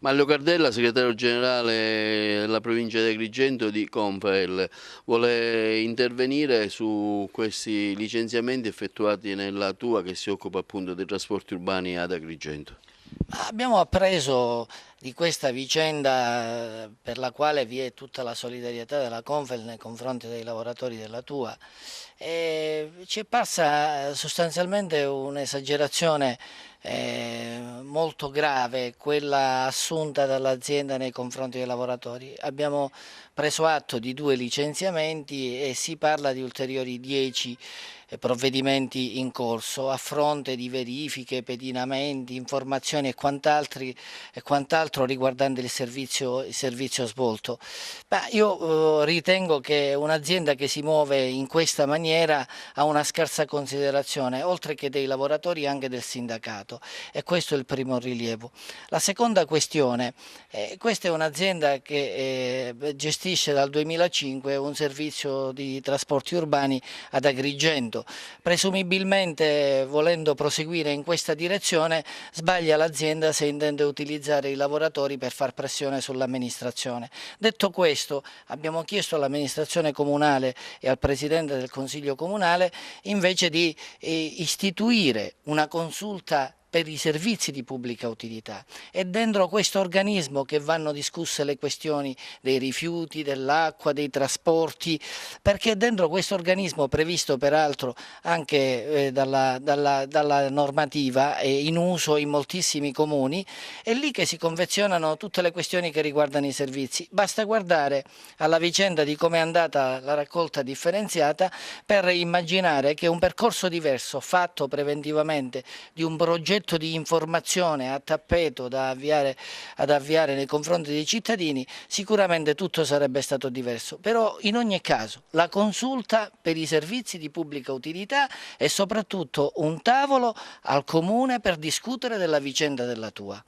Mario Cardella, segretario generale della provincia di Agrigento di Confael, vuole intervenire su questi licenziamenti effettuati nella tua che si occupa appunto dei trasporti urbani ad Agrigento. Abbiamo appreso di questa vicenda per la quale vi è tutta la solidarietà della Confel nei confronti dei lavoratori della Tua e ci è parsa sostanzialmente un'esagerazione molto grave quella assunta dall'azienda nei confronti dei lavoratori. Abbiamo preso atto di 2 licenziamenti e si parla di ulteriori 10 provvedimenti in corso a fronte di verifiche, pedinamenti, informazioni e quant'altro riguardante il servizio svolto. Ma io ritengo che un'azienda che si muove in questa maniera ha una scarsa considerazione, oltre che dei lavoratori anche del sindacato, e questo è il primo rilievo. La seconda questione, questa è un'azienda che gestisce dal 2005 un servizio di trasporti urbani ad Agrigento. Presumibilmente, volendo proseguire in questa direzione, sbaglia l'azienda se intende utilizzare i lavoratori per far pressione sull'amministrazione. Detto questo, abbiamo chiesto all'amministrazione comunale e al Presidente del Consiglio comunale invece di istituire una consulta per i servizi di pubblica utilità. È dentro questo organismo che vanno discusse le questioni dei rifiuti, dell'acqua, dei trasporti, perché è dentro questo organismo, previsto peraltro anche dalla normativa e in uso in moltissimi comuni, è lì che si confezionano tutte le questioni che riguardano i servizi. Basta guardare alla vicenda di come è andata la raccolta differenziata per immaginare che un percorso diverso, fatto preventivamente, di un progetto di informazione a tappeto ad avviare nei confronti dei cittadini, sicuramente tutto sarebbe stato diverso. Però in ogni caso la consulta per i servizi di pubblica utilità e soprattutto un tavolo al comune per discutere della vicenda della Tua.